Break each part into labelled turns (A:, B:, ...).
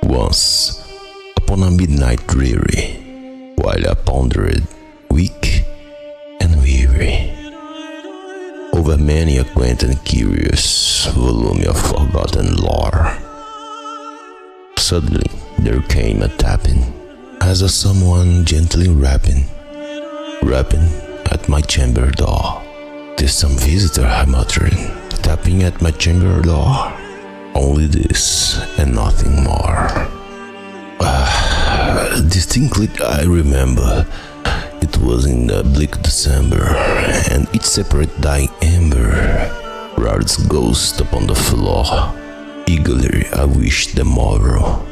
A: Once, upon a midnight dreary, while I pondered, weak and weary, over many a quaint and curious volume of forgotten lore, suddenly there came a tapping, as of someone gently rapping at my chamber door. "'Tis some visitor," I muttered, tapping at my chamber door. Only this and nothing more. Distinctly I remember, it was in the bleak December, and each separate dying ember reared its ghost upon the floor. Eagerly I wished the morrow.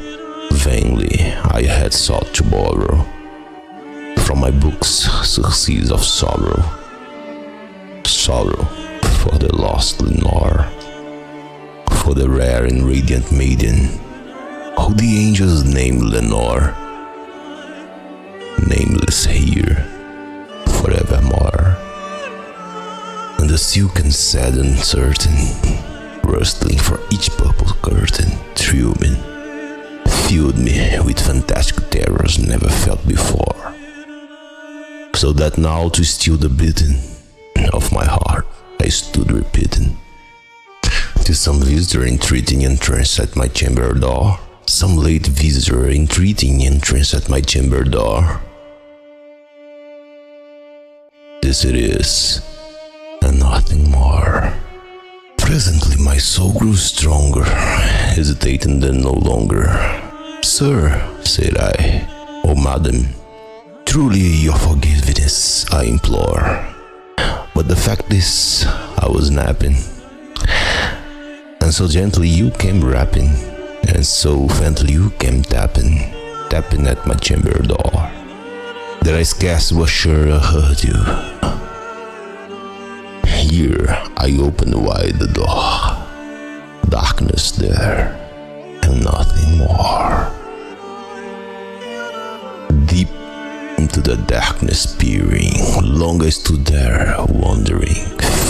A: Vainly I had sought to borrow from my books surcease of sorrow for the lost Lenore, for the rare and radiant maiden who the angels named Lenore, nameless here forevermore. And the silken sad and certain, rustling for each purple curtain, thrilled filled me with fantastic terrors never felt before. So that now to still the beating of my heart I stood repeating, "'Tis some visitor entreating entrance at my chamber door, some late visitor entreating entrance at my chamber door. This it is, and nothing more." Presently my soul grew stronger, hesitating then no longer. "Sir," said I, "oh madam, truly your forgiveness I implore. But the fact is, I was napping, and so gently you came rapping, and so faintly you came tapping at my chamber door, that I scarce was sure I heard you. Here I opened wide the door, darkness there, and nothing more. Deep into the darkness peering, long I stood there, wondering,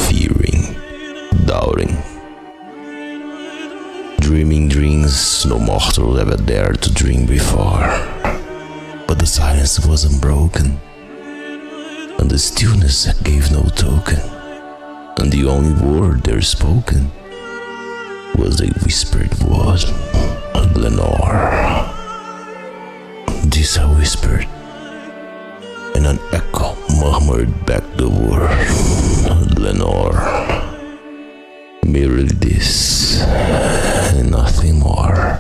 A: fearing, doubting, dreaming dreams no mortal ever dared to dream before. But the silence was unbroken, and the stillness gave no token, and the only word there spoken was a whispered word, Lenore. This I whispered, and an echo murmured back the word, Lenore. Merely this, and nothing more.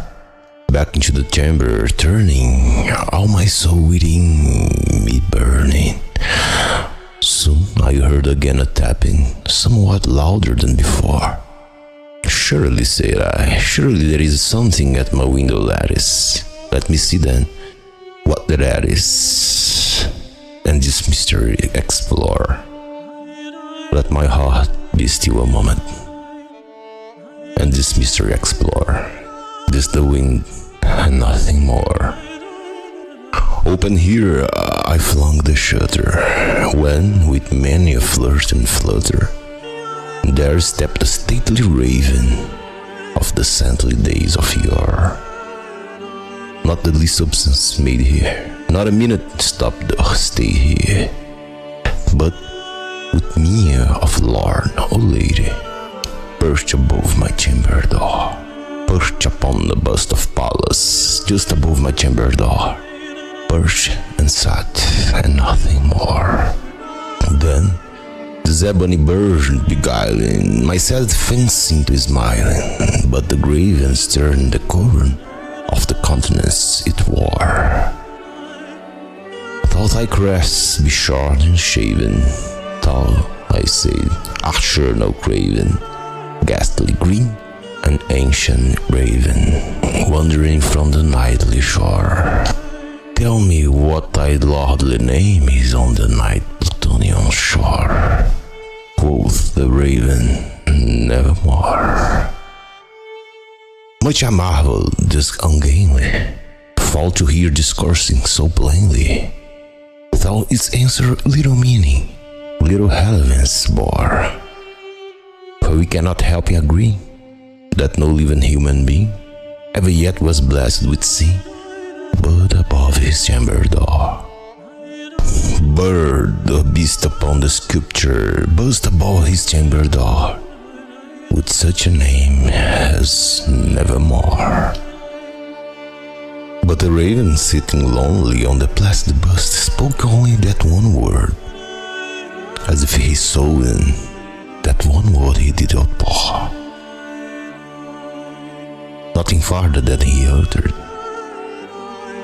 A: Back into the chamber returning, all my soul within me burning. Soon I heard again a tapping, somewhat louder than before. "Surely," said I, "surely there is something at my window lattice. Let me see then what that is, and this mystery explore. Let my heart be still a moment, and this mystery explore. This the wind, and nothing more." Open here, I flung the shutter, when, with many a flirt and flutter, there stepped a stately raven of the saintly days of yore. Not the least substance made here, not a minute stopped or stay here, but with mien of lord or lady, perched above my chamber door, perched upon the bust of Pallas, just above my chamber door, perched and sat, and nothing more. Then this ebony bird beguiling my sad fancy into smiling, but the grave and stern decorum of the countenance it wore. "Thou thy crest be short and shaven, thou," I said, "art sure no craven, ghastly green, an ancient raven, wandering from the nightly shore. Tell me what thy lordly name is on the night Plutonian shore." Quoth the raven, "Nevermore." Much I marveled this ungainly fowl to hear discoursing so plainly, though its answer little meaning, little relevance bore. For we cannot help agree that no living human being ever yet was blessed with sin, but above his chamber door. Bird or beast upon the sculpture buzzed above his chamber door, with such a name as Nevermore. But the raven sitting lonely on the placid bust spoke only that one word, as if he saw in that one word he did outpour. Nothing farther than he uttered,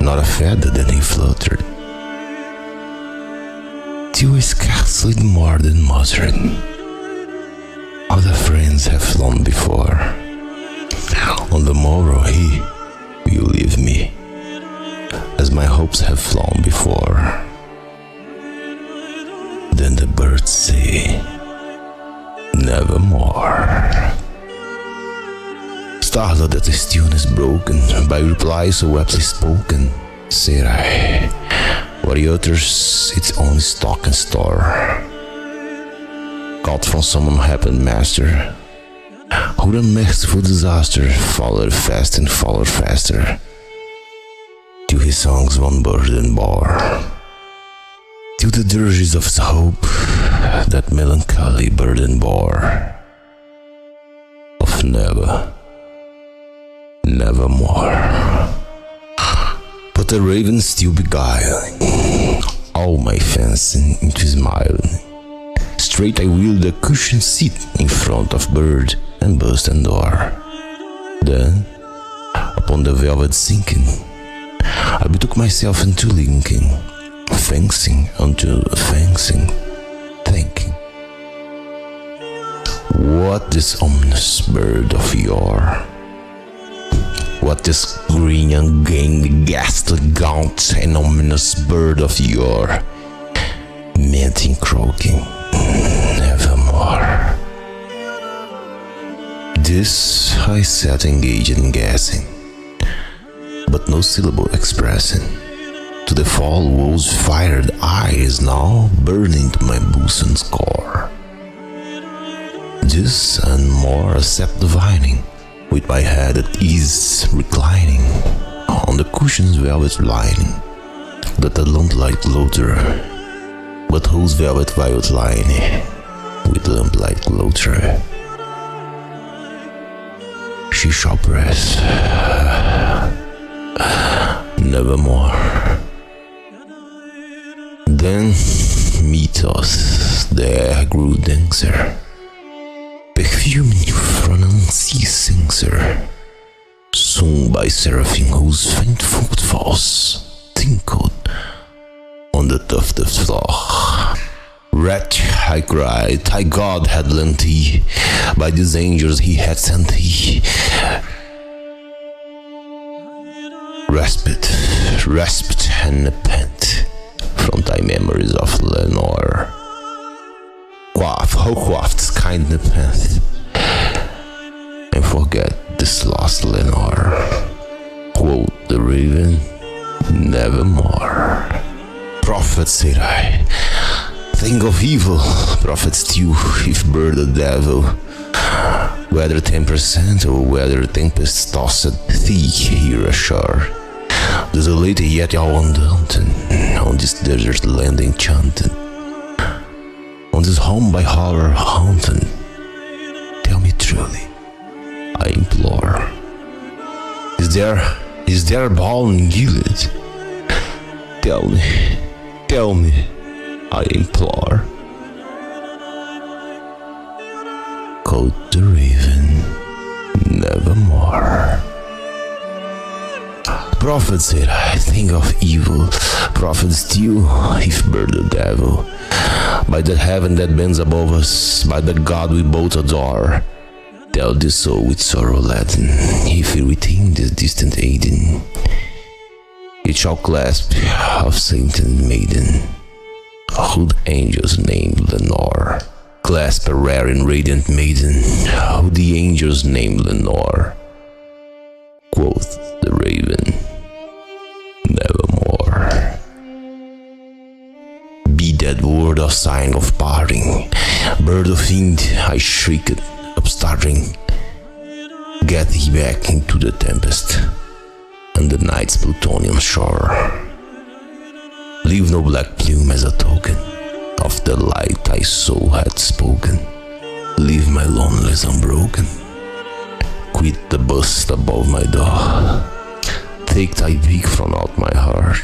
A: not a feather than he fluttered, till scarcely more than muttered, other friends have flown before. On the morrow he will leave me, as my hopes have flown before. Then the birds say, Nevermore. Startled at the stillness broken by replies so aptly spoken, said I, what he utters its only stock and store, caught from some unhappy master, who unmerciful disaster followed fast and followed faster, till his songs one burden bore, till the dirges of hope that melancholy burden bore, of nevermore. But the raven still beguiling all my fancy into smiling. Straight I wheeled a cushioned seat in front of bird and bust and door. Then, upon the velvet sinking, I betook myself into linking, fencing unto fencing, thinking, what this ominous bird of yore, what this green ungainly, ghastly, gaunt and ominous bird of yore meant in croaking, Nevermore. This I sat engaged in guessing, but no syllable expressing, to the fall woe's fired eyes now burning to my bosam's core. This and more I sat divining, with my head at ease reclining on the cushion's velvet lining, that the lamplight gloater, but whose velvet violet lining with lamplight gloater she shall press Nevermore. Then mythos there grew denser, perfumed from unceasing censer, sung by seraphim whose faint footfalls tinkled on the tufted floor. Wretch, I cried, thy God had lent thee, by these angels he had sent thee. Respite and nepent from thy memories of Lenore. Quaff this kind nepenthe, and forget this lost Lenore. Quoth the raven, Nevermore. Prophet, said I, think of evil, prophet stew, if bird the devil, whether 10% or whether tempest tossed thee here ashore, desolated yet all undaunted, on this desert land enchanted, on this home by horror haunted. Tell me truly, I implore, is there a ball in Gilead? Tell me, I implore. Quoth the raven, Nevermore. Prophet, said I, think of evil, prophet stew, if bird the devil, by that heaven that bends above us, by that God we both adore, tell this soul with sorrow laden, if he retain this distant Aden, it shall clasp of saint and maiden, who the angels named Lenore. Clasp a rare and radiant maiden, who the angels named Lenore. Quoth the raven, Nevermore. Be that word of sign of parting, bird of wind, I shrieked, upstarting. Get thee back into the tempest and the night's plutonium shore. Leave no black plume as a token of the light thy soul had spoken. Leave my loneliness unbroken. Quit the bust above my door. Take thy beak from out my heart,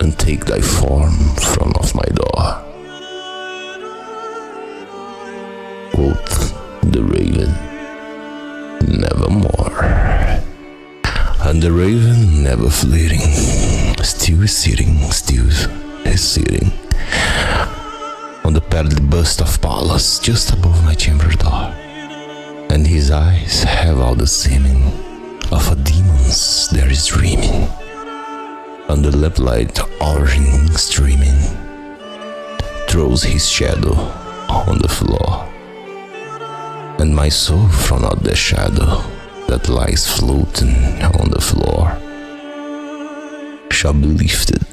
A: and take thy form from off my door. Quoth the raven, nevermore. And the raven, never fleeting, still is sitting on the padded bust of Pallas just above my chamber door, and his eyes have all the seeming of a demon's there is dreaming, and the lamplight orange streaming throws his shadow on the floor, and my soul from out the shadow that lies floating on the floor shall be lifted